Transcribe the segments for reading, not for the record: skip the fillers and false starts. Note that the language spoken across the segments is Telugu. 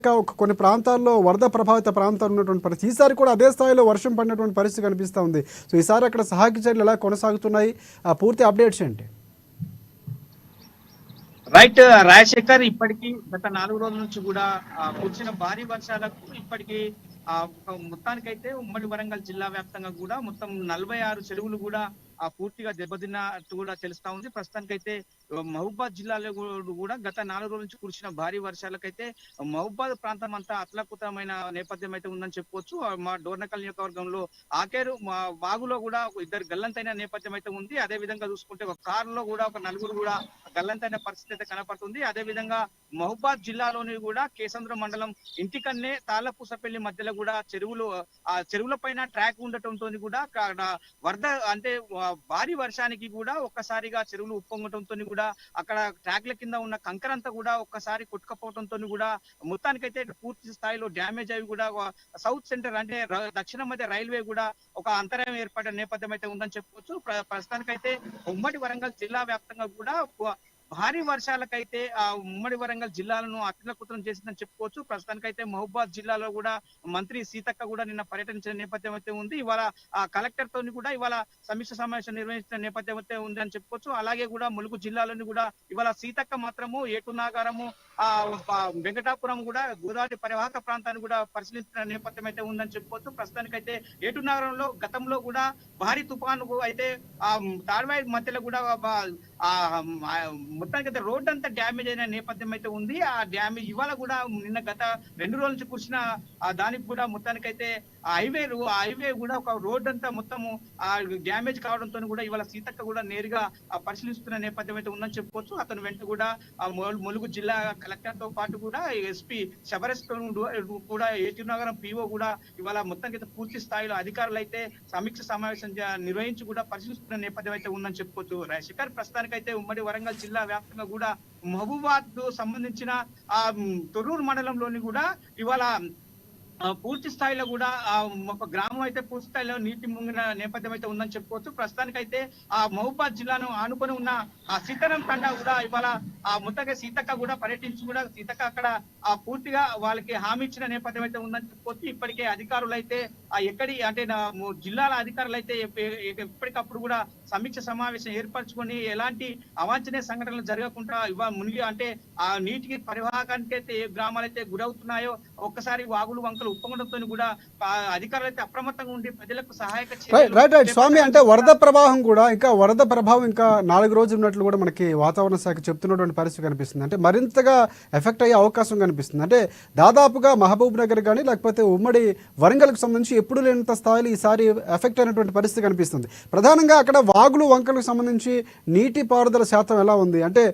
కొన్ని ప్రాంతాల్లో వరద ప్రభావిత ప్రాంతాలు ఉన్నటువంటి పరిస్థితి ఈసారి కూడా అదే స్థాయిలో వర్షం పడినటువంటి పరిస్థితి కనిపిస్తూ ఉంది. సో ఈసారి అక్కడ సహాయక చర్యలు ఎలా కొనసాగుతున్నాయి, పూర్తి అప్డేట్స్ ఏంటి? రైట్ రాజశేఖర్, ఇప్పటికీ గత 4 రోజుల నుంచి కూడా కురిసిన భారీ వర్షాలకు ఇప్పటికీ మొత్తానికైతే ఉమ్మడి వరంగల్ జిల్లా వ్యాప్తంగా కూడా మొత్తం 46 చెరువులు కూడా పూర్తిగా దెబ్బతిన్నట్టు కూడా తెలుస్తా ఉంది. ప్రస్తుతానికైతే మహబూబాద్ జిల్లాలో కూడా గత 4 రోజుల నుంచి కురిసిన భారీ వర్షాలకైతే మహబూబాద్ ప్రాంతం అంతా అతలాకుతలమైన నేపథ్యం అయితే ఉందని చెప్పుకోవచ్చు. మా డోర్నకల్ నియోజకవర్గంలో ఆకేరు వాగులో కూడా 2 గల్లంతైన నేపథ్యం అయితే ఉంది. అదే విధంగా చూసుకుంటే ఒక కారులో కూడా ఒక 4 కూడా గల్లంతైన పరిస్థితి అయితే కనపడుతుంది. అదే విధంగా మహబూబాద్ జిల్లాలోని కూడా కేసంద్ర మండలం ఇంటికన్నే తాళ్లపూసపల్లి మధ్యలో కూడా చెరువుల పైన ట్రాక్ ఉండటంతో కూడా వరద అంటే భారీ వర్షానికి కూడా ఒక్కసారిగా చెరువులు ఉప్పొంగటంతో కూడా అక్కడ ట్రాక్ల కింద ఉన్న కంకరంతా కూడా ఒక్కసారి కొట్టుకపోవడంతో కూడా మొత్తానికైతే పూర్తి స్థాయిలో డ్యామేజ్ అవి కూడా సౌత్ సెంటర్ అంటే దక్షిణ మధ్య రైల్వే కూడా ఒక అంతరాయం ఏర్పడిన నేపథ్యం అయితే ఉందని చెప్పుకోవచ్చు. ప్రస్తుతానికైతే ఉమ్మడి వరంగల్ జిల్లా వ్యాప్తంగా కూడా భారీ వర్షాలకైతే ఉమ్మడి వరంగల్ జిల్లాలను అతలాకుతలం చేసిందని చెప్పుకోవచ్చు. ప్రస్తుతానికైతే మహబూబాద్ జిల్లాలో కూడా మంత్రి సీతక్క కూడా నిన్న పర్యటించిన నేపథ్యం అయితే ఉంది. ఇవాళ కలెక్టర్ తోని కూడా ఇవాళ సమీక్ష సమావేశం నిర్వహించిన నేపథ్యం అయితే ఉంది అని చెప్పుకోవచ్చు. అలాగే కూడా ములుగు జిల్లాలోని కూడా ఇవాళ సీతక్క మాత్రము ఏటునాగారము వెంకటాపురం కూడా గోదావరి పరివాహక ప్రాంతాన్ని కూడా పరిశీలించిన నేపథ్యం అయితే ఉందని చెప్పుకోవచ్చు. ప్రస్తుతానికైతే ఏటునాగరంలో గతంలో కూడా భారీ తుఫాను అయితే తాడ్వాయి మధ్యలో కూడా మొత్తానికి రోడ్ అంతా డ్యామేజ్ అయిన నేపథ్యం అయితే ఉంది. ఆ డ్యామేజ్ ఇవాళ కూడా నిన్న గత 2 రోజుల నుంచి కురిసిన దానికి కూడా మొత్తానికైతే హైవే కూడా ఒక రోడ్ అంతా మొత్తము డ్యామేజ్ కావడంతో కూడా ఇవాళ సీతక్క కూడా నేరుగా పరిశీలిస్తున్న నేపథ్యం అయితే ఉందని చెప్పుకోవచ్చు. అతను వెంట కూడా ములుగు జిల్లా కలెక్టర్ తో పాటు కూడా ఎస్పీ శబరస్ కూడా ఏటీనగరం పిఓ కూడా ఇవాళ మొత్తానికి పూర్తి స్థాయిలో అధికారులు అయితే సమీక్ష సమావేశం నిర్వహించి కూడా పరిశీలిస్తున్న నేపథ్యం అయితే ఉందని చెప్పుకోవచ్చు. రాజశేఖర్, ప్రస్తుతానికైతే ఉమ్మడి వరంగల్ జిల్లా వ్యాప్తంగా కూడా మహబూబాద్ సంబంధించిన తొర్రూరు మండలంలోని కూడా ఇవాళ పూర్తి స్థాయిలో కూడా ఒక గ్రామం అయితే పూర్తి స్థాయిలో నీటి ముంగిన నేపథ్యం అయితే ఉందని చెప్పుకోవచ్చు. ప్రస్తుతానికైతే మహబూబాద్ జిల్లాను ఆనుకొని ఉన్న సీతారాం తండా కూడా ఇవాళ మొత్తగా సీతక్క కూడా పర్యటించి కూడా సీతక్క అక్కడ పూర్తిగా వాళ్ళకి హామీ ఇచ్చిన నేపథ్యం అయితే ఉందని చెప్పుకోవచ్చు. ఇప్పటికే అధికారులు అయితే జిల్లాల అధికారులు అయితే ఎప్పటికప్పుడు కూడా సమీక్ష సమావేశం ఏర్పరచుకొని ఎలాంటి అవాంఛనీయ సంఘటనలు జరగకుండా మునిగి అంటే ఆ నీటికి పరివాహకానికి అయితే ఏ గ్రామాలు అయితే గురవుతున్నాయో ఒక్కసారి వాగులు వంకలు ఉప్పొంగడంతో కూడా అధికారులు అయితే అప్రమత్తంగా ఉండి ప్రజలకు సహాయక స్వామి అంటే వరద ప్రవాహం కూడా వరద ప్రభావం ఇంకా 4 రోజులు ఉన్నట్లు కూడా మనకి వాతావరణ శాఖ చెప్తున్నటువంటి పరిస్థితి కనిపిస్తుంది. అంటే మరింతగా ఎఫెక్ట్ అయ్యే అవకాశం కనిపిస్తుంది. అంటే దాదాపుగా మహబూబ్ నగర్ కానీ లేకపోతే ఉమ్మడి వరంగల్కి సంబంధించి ఎప్పుడు లేనంత స్థాయిలో ఈసారి ఎఫెక్ట్ అయినటువంటి పరిస్థితి కనిపిస్తుంది. ప్రధానంగా అక్కడ వాగులు వంకలకు సంబంధించి నీటి పారుదల శాతం ఎలా ఉంది అంటే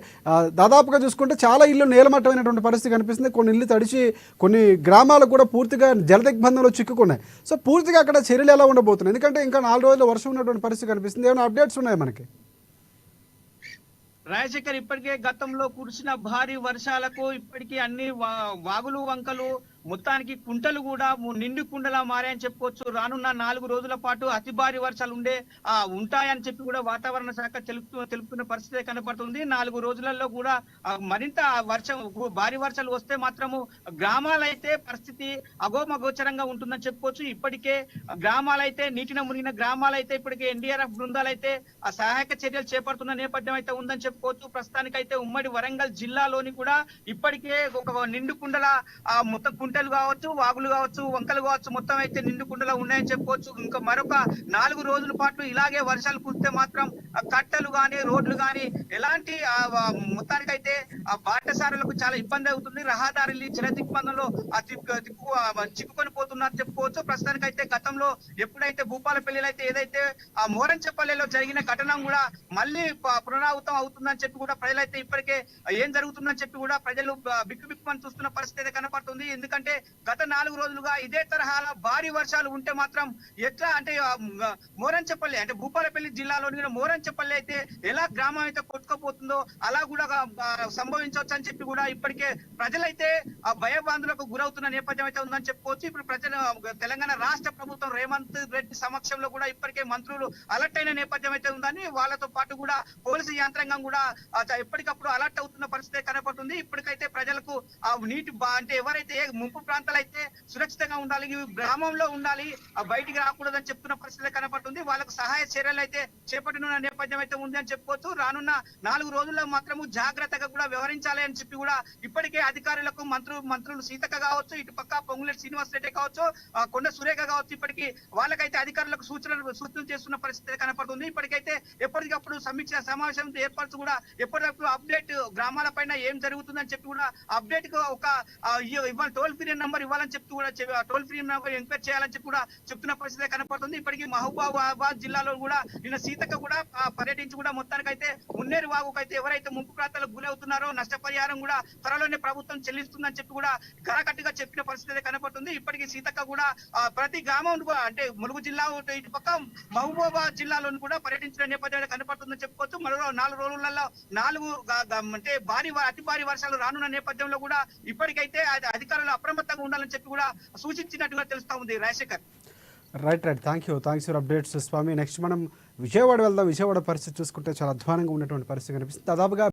దాదాపుగా చూసుకుంటే చాలా ఇల్లు నేలమట్టమైనటువంటి పరిస్థితి కనిపిస్తుంది. కొన్ని ఇల్లు తడిచి కొన్ని గ్రామాలు కూడా పూర్తిగా జలదిగ్బంధంలో చిక్కుకున్నాయి. సో పూర్తిగా అక్కడ చర్యలు ఎలా ఉండబోతున్నాయి? ఎందుకంటే ఇంకా 4 రోజులు వర్షం ఉన్నటువంటి పరిస్థితి కనిపిస్తుంది. ఏమైనా అప్డేట్స్ ఉన్నాయి మనకి? రాజశేఖర్, ఇప్పటికే గతంలో కురిసిన భారీ వర్షాలకు ఇప్పటికీ అన్ని వాగులు వంకలు మొత్తానికి కుంటలు కూడా నిండు కుండలా మారాయని చెప్పుకోవచ్చు. రానున్న 4 రోజుల పాటు అతి భారీ వర్షాలు ఉంటాయని చెప్పి కూడా వాతావరణ శాఖ తెలుపుతున్న పరిస్థితి కనపడుతుంది. 4 రోజులలో కూడా మరింత భారీ వర్షాలు వస్తే మాత్రము గ్రామాలైతే పరిస్థితి అగోమగోచరంగా ఉంటుందని చెప్పుకోవచ్చు. ఇప్పటికే గ్రామాలైతే నీటిన మునిగిన గ్రామాలైతే ఇప్పటికే ఎన్డీఆర్ఎఫ్ బృందాలైతే ఆ సహాయక చర్యలు చేపడుతున్న నేపథ్యం అయితే ఉందని చెప్పుకోవచ్చు. ప్రస్తుతానికైతే ఉమ్మడి వరంగల్ జిల్లాలోని కూడా ఇప్పటికే ఒక నిండు కుండల మొత్తం కుంటలు కావచ్చు, వాగులు కావచ్చు, వంకలు కావచ్చు, మొత్తం అయితే నిండు కుండలో ఉన్నాయని చెప్పుకోవచ్చు. ఇంకా మరొక 4 రోజుల పాటు ఇలాగే వర్షాలు కురిస్తే మాత్రం కట్టలు గాని రోడ్లు గాని ఎలాంటి మొత్తానికైతే బాటసారులకు చాలా ఇబ్బంది అవుతుంది. రహదారులు జల దిగ్బంధంలో చిక్కుకొని పోతున్నారు చెప్పుకోవచ్చు. ప్రస్తుతానికైతే గతంలో ఎప్పుడైతే భూపాలపల్లిలో అయితే ఏదైతే మోరంచెపల్లిలో జరిగిన ఘటన కూడా మళ్ళీ పునరావృతం అవుతుందని చెప్పి కూడా ప్రజలైతే ఇప్పటికే ఏం జరుగుతుందని చెప్పి కూడా ప్రజలు బిక్కుబిక్కుమని చూస్తున్న పరిస్థితి కనపడుతుంది. ఎందుకంటే ఎందుకంటే గత 4 రోజులుగా ఇదే తరహాల భారీ వర్షాలు ఉంటే మాత్రం ఎట్లా అంటే మోరంచపల్లి అంటే భూపాలపల్లి జిల్లాలోని కూడా మోరంచపల్లి అయితే ఎలా గ్రామం అయితే కొట్టుకుపోతుందో అలా కూడా సంభవించవచ్చు అని చెప్పి కూడా ఇప్పటికే ప్రజలైతే ఆ భయబాంధులకు గురవుతున్న నేపథ్యం అయితే ఉందని చెప్పుకోవచ్చు. ఇప్పుడు ప్రజలు తెలంగాణ రాష్ట్ర ప్రభుత్వం రేవంత్ రెడ్డి సమక్షంలో కూడా ఇప్పటికే మంత్రులు అలర్ట్ అయిన నేపథ్యం అయితే ఉందని, వాళ్ళతో పాటు కూడా పోలీసు యంత్రాంగం కూడా ఎప్పటికప్పుడు అలర్ట్ అవుతున్న పరిస్థితి కనపడుతుంది. ఇప్పటికైతే ప్రజలకు ఆ నీటి అంటే ఎవరైతే ముంపు ప్రాంతాలు అయితే సురక్షితంగా ఉండాలి, గ్రామంలో ఉండాలి, బయటికి రాకూడదని చెప్తున్న పరిస్థితి కనపడుతుంది. వాళ్ళకు సహాయ చర్యలు అయితే చేపట్టనున్న నేపథ్యం అయితే ఉంది అని చెప్పుకోవచ్చు. రానున్న 4 రోజుల్లో మాత్రము జాగ్రత్తగా కూడా వ్యవహరించాలి అని చెప్పి కూడా ఇప్పటికే అధికారులకు మంత్రులు సీతక్క కావచ్చు, ఇటు పక్క పొంగులేటి శ్రీనివాస్ రెడ్డి కావచ్చు, కొండ సురేఖ కావచ్చు, ఇప్పటికీ వాళ్ళకైతే అధికారులకు సూచనలు చేస్తున్న పరిస్థితి కనపడుతుంది. ఇప్పటికైతే ఎప్పటికప్పుడు సమీక్ష సమావేశం ఏర్పరచు కూడా ఎప్పటికప్పుడు అప్డేట్ గ్రామాల పైన ఏం జరుగుతుందని చెప్పి కూడా అప్డేట్ కు ఒక ఇవాళ టోల్ ఫ్రీ నెంబర్ ఇవ్వాలని చెప్పి కూడా టోల్ ఫ్రీ నెంబర్ ఎంక్వైరీ చేయాలని చెప్పి కూడా చెప్తున్న పరిస్థితి కనపడుతుంది. ఇప్పటికీ మహబూబాబాద్ జిల్లాలో కూడా నిన్న సీతక్క కూడా పర్యటించి కూడా మొత్తానికైతే మున్నేరు వాగుకైతే ఎవరైతే ముంపు ప్రాంతాలకు గురవుతున్నారో నష్టపరిహారం కూడా త్వరలోనే ప్రభుత్వం చెల్లిస్తుందని చెప్పి కూడా కరకట్టుగా చెప్పిన పరిస్థితి కనపడుతుంది. ఇప్పటికీ సీతక్క కూడా ప్రతి గ్రామం అంటే ములుగు జిల్లా ఇటు పక్క మహబూబాబాద్ జిల్లాలోని కూడా పర్యటించిన నేపథ్యంలో కనపడుతుందని చెప్పుకోవచ్చు. మరో 4 రోజులలో 4 అంటే అతి భారీ వర్షాలు రానున్న నేపథ్యంలో కూడా ఇప్పటికైతే అధికారులు అప్రమత్తంగా ఉండాలని చెప్పి కూడా సూచించినట్టుగా తెలుస్తా ఉంది. Rajasekhar. Right thanks for updates Swami. Next మనం విజయవాడ వెళ్దాం. విజయవాడ పరిస్థితి చూసుకుంటే చాలా అధ్వానంగా ఉన్నటువంటి పరిస్థితి కనిపిస్తుంది. దాదాపుగా